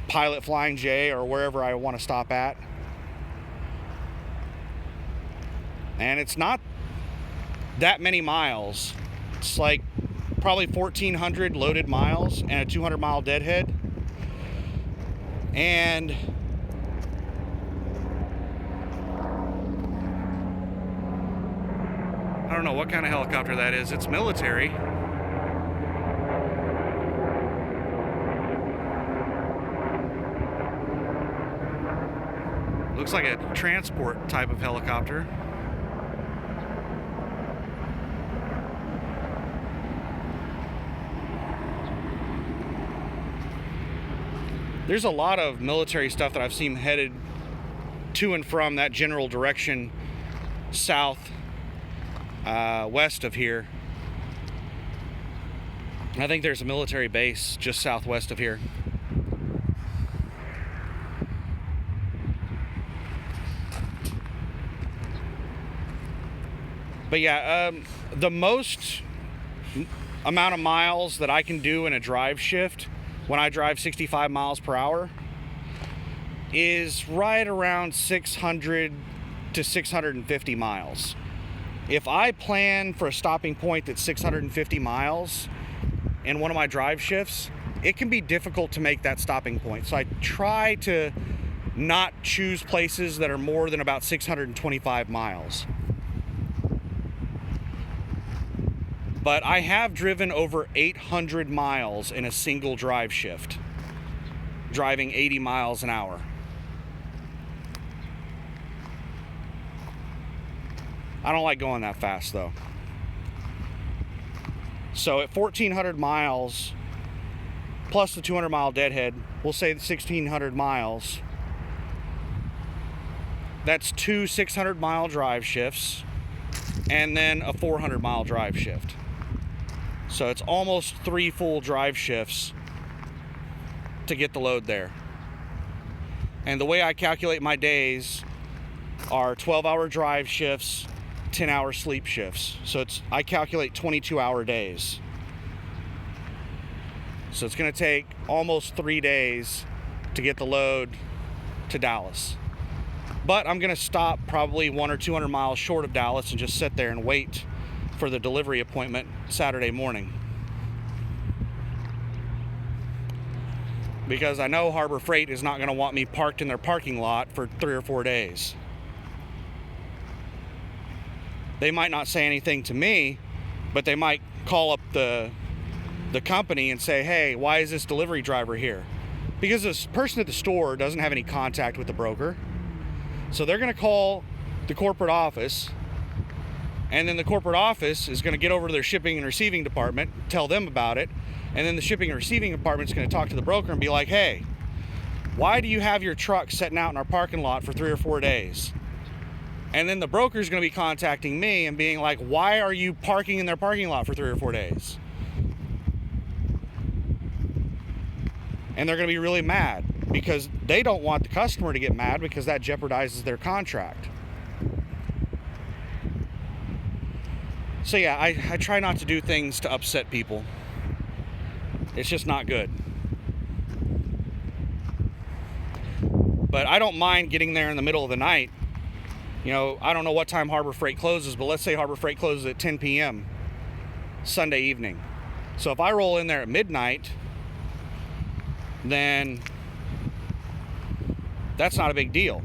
Pilot Flying J or wherever I want to stop at. And it's not that many miles. It's like probably 1,400 loaded miles and a 200-mile deadhead. And I don't know what kind of helicopter that is. It's military. Looks like a transport type of helicopter. There's a lot of military stuff that I've seen headed to and from that general direction south, west of here. I think there's a military base just southwest of here. But yeah, the most amount of miles that I can do in a drive shift when I drive 65 miles per hour is right around 600 to 650 miles. If I plan for a stopping point that's 650 miles in one of my drive shifts, it can be difficult to make that stopping point. So I try to not choose places that are more than about 625 miles. But I have driven over 800 miles in a single drive shift, driving 80 miles an hour. I don't like going that fast though. So at 1,400 miles, plus the 200-mile deadhead, we'll say 1,600 miles. that's 2 600-mile drive shifts and then a 400-mile drive shift. So it's almost 3 full drive shifts to get the load there. And the way I calculate my days are 12-hour drive shifts, 10-hour sleep shifts. So I calculate 22-hour days. So it's going to take almost 3 days to get the load to Dallas. But I'm going to stop probably 100 or 200 miles short of Dallas and just sit there and wait for the delivery appointment Saturday morning. Because I know Harbor Freight is not going to want me parked in their parking lot for 3 or 4 days. They might not say anything to me, but they might call up the company and say, hey, why is this delivery driver here? Because this person at the store doesn't have any contact with the broker. So they're going to call the corporate office, and then the corporate office is going to get over to their shipping and receiving department, tell them about it, and then the shipping and receiving department is going to talk to the broker and be like, hey, why do you have your truck sitting out in our parking lot for 3 or 4 days? And then the broker is going to be contacting me and being like, why are you parking in their parking lot for 3 or 4 days? And they're going to be really mad because they don't want the customer to get mad because that jeopardizes their contract. So yeah, I try not to do things to upset people. It's just not good. But I don't mind getting there in the middle of the night. You know, I don't know what time Harbor Freight closes, but let's say Harbor Freight closes at 10 p.m. Sunday evening. So if I roll in there at midnight, then that's not a big deal.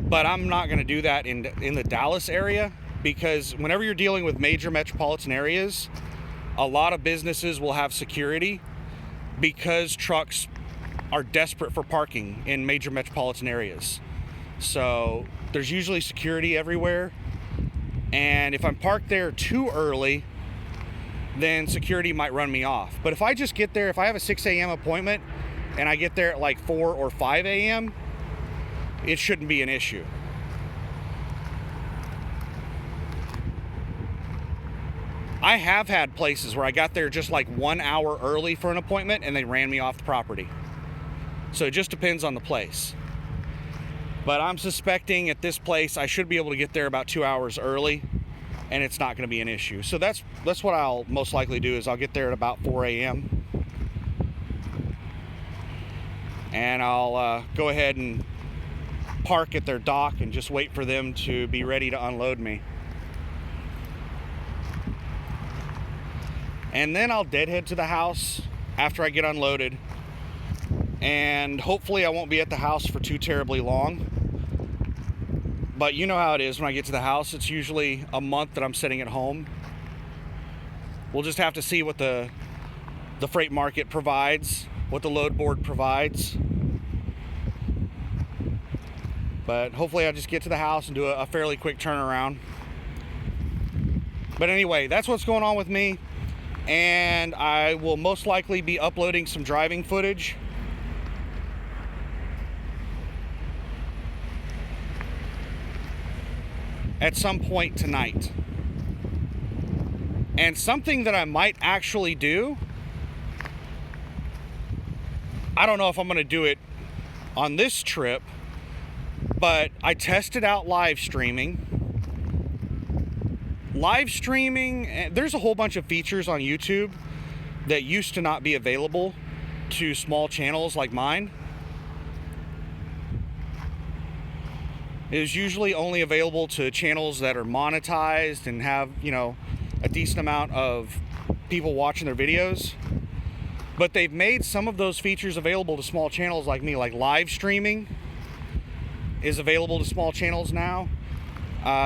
But I'm not going to do that in the Dallas area, because whenever you're dealing with major metropolitan areas, a lot of businesses will have security because trucks are desperate for parking in major metropolitan areas. So there's usually security everywhere. And if I'm parked there too early, then security might run me off. But if I just get there, if I have a 6 a.m. appointment and I get there at like 4 or 5 a.m., it shouldn't be an issue. I have had places where I got there just like 1 hour early for an appointment and they ran me off the property. So it just depends on the place. But I'm suspecting at this place I should be able to get there about 2 hours early, and it's not going to be an issue. So that's what I'll most likely do, is I'll get there at about 4 a.m. and I'll go ahead and park at their dock and just wait for them to be ready to unload me. And then I'll deadhead to the house after I get unloaded, and hopefully I won't be at the house for too terribly long. But you know how it is when I get to the house. It's usually a month that I'm sitting at home. We'll just have to see what the freight market provides, what the load board provides. But hopefully I'll just get to the house and do a fairly quick turnaround. But anyway, that's what's going on with me. And I will most likely be uploading some driving footage. At some point tonight. And something that I might actually do, I don't know if I'm going to do it on this trip, but I tested out live streaming. Live streaming, there's a whole bunch of features on YouTube that used to not be available to small channels like mine. It is usually only available to channels that are monetized and have, you know, a decent amount of people watching their videos. But they've made some of those features available to small channels like me, like live streaming is available to small channels now.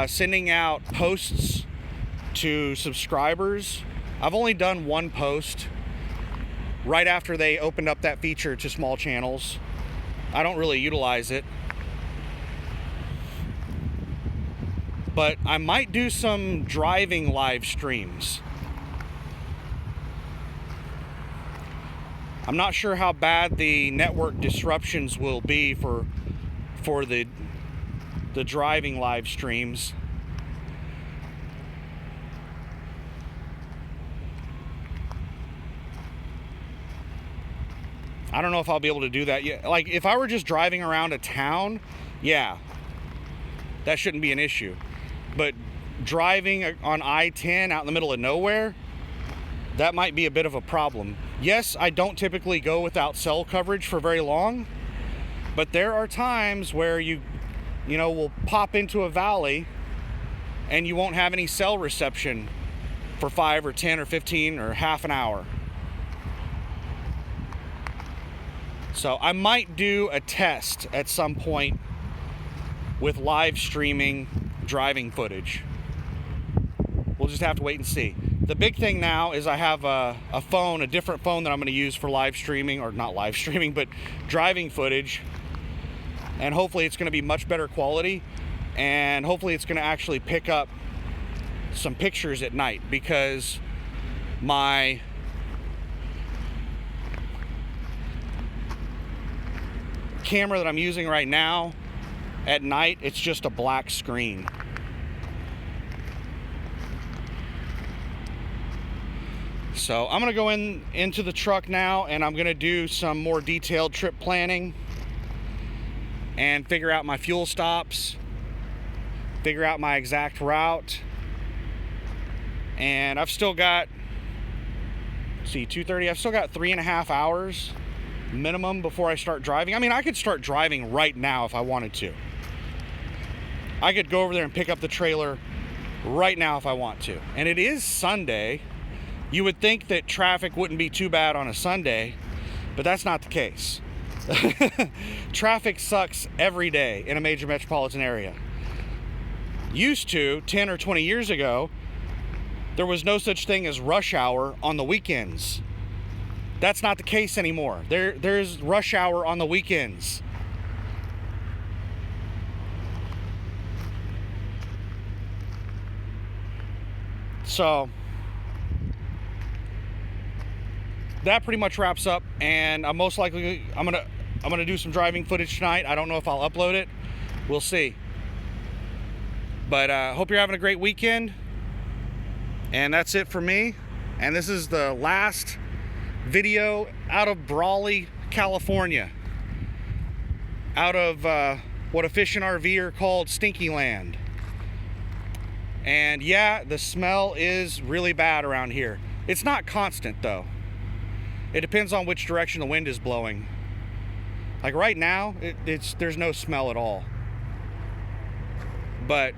Sending out posts to subscribers. I've only done one post right after they opened up that feature to small channels. I don't really utilize it. But I might do some driving live streams. I'm not sure how bad the network disruptions will be for the the driving live streams. I don't know if I'll be able to do that yet. Like, if I were just driving around a town, yeah, that shouldn't be an issue. But driving on I-10 out in the middle of nowhere, that might be a bit of a problem. Yes, I don't typically go without cell coverage for very long, but there are times where you will pop into a valley and you won't have any cell reception for 5 or 10 or 15 or half an hour. So I might do a test at some point with live streaming driving footage. We'll just have to wait and see. The big thing now is I have a phone, a different phone that I'm going to use for live streaming, or not live streaming, but driving footage. And hopefully it's going to be much better quality, and hopefully it's going to actually pick up some pictures at night, because my camera that I'm using right now at night, it's just a black screen. So I'm gonna go into the truck now, and I'm gonna do some more detailed trip planning and figure out my fuel stops, figure out my exact route. And I've still got, 2:30, I've still got 3.5 hours minimum before I start driving. I mean, I could start driving right now if I wanted to. I could go over there and pick up the trailer right now if I want to. And it is Sunday. You would think that traffic wouldn't be too bad on a Sunday, but that's not the case. Traffic sucks every day in a major metropolitan area. Used to, 10 or 20 years ago, there was no such thing as rush hour on the weekends. That's not the case anymore. There's rush hour on the weekends. So that pretty much wraps up, and I'm gonna do some driving footage tonight. I don't know if I'll upload it. We'll see. But hope you're having a great weekend. And that's it for me. And this is the last video out of Brawley, California, out of what a fishing RVer called Stinky Land. And yeah, the smell is really bad around here. It's not constant though. It depends on which direction the wind is blowing. Like right now, there's no smell at all. But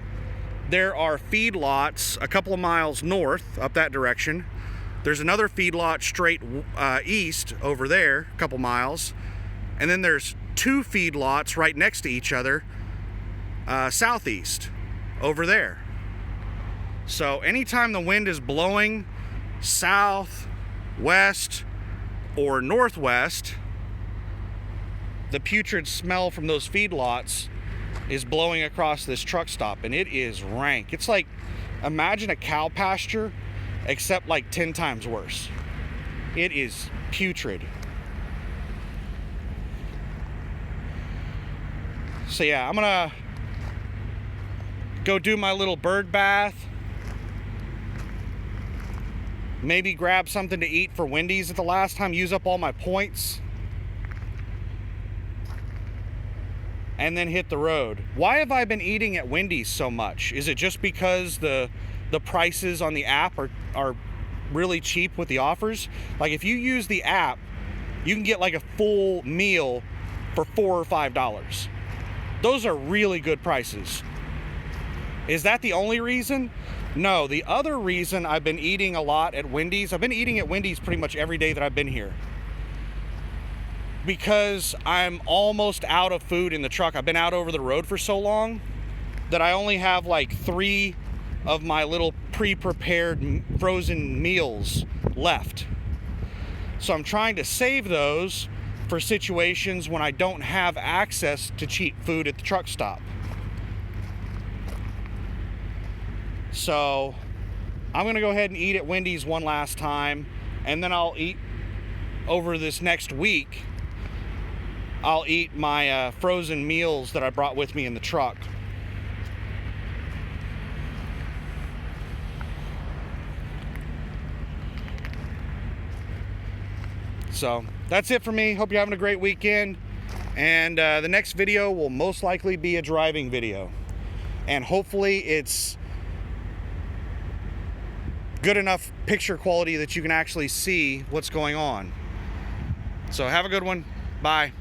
there are feedlots a couple of miles north up that direction. There's another feedlot straight east over there, a couple miles. And then there's 2 feedlots right next to each other, southeast over there. So anytime the wind is blowing south, west, or northwest, the putrid smell from those feedlots is blowing across this truck stop, and it is rank. It's like, imagine a cow pasture, except like 10 times worse. It is putrid. So yeah, I'm gonna go do my little bird bath, maybe grab something to eat for Wendy's at the last time, use up all my points, and then hit the road. Why have I been eating at Wendy's so much? Is it just because the prices on the app are really cheap with the offers? Like if you use the app, you can get like a full meal for $4 or $5. Those are really good prices. Is that the only reason? No, the other reason I've been eating a lot at Wendy's, I've been eating at Wendy's pretty much every day that I've been here, because I'm almost out of food in the truck. I've been out over the road for so long that I only have like 3 of my little pre-prepared frozen meals left. So I'm trying to save those for situations when I don't have access to cheap food at the truck stop. So I'm gonna go ahead and eat at Wendy's one last time, and then I'll eat over this next week. I'll eat my frozen meals that I brought with me in the truck. So that's it for me. Hope you're having a great weekend. And the next video will most likely be a driving video. And hopefully it's good enough picture quality that you can actually see what's going on. So have a good one. Bye.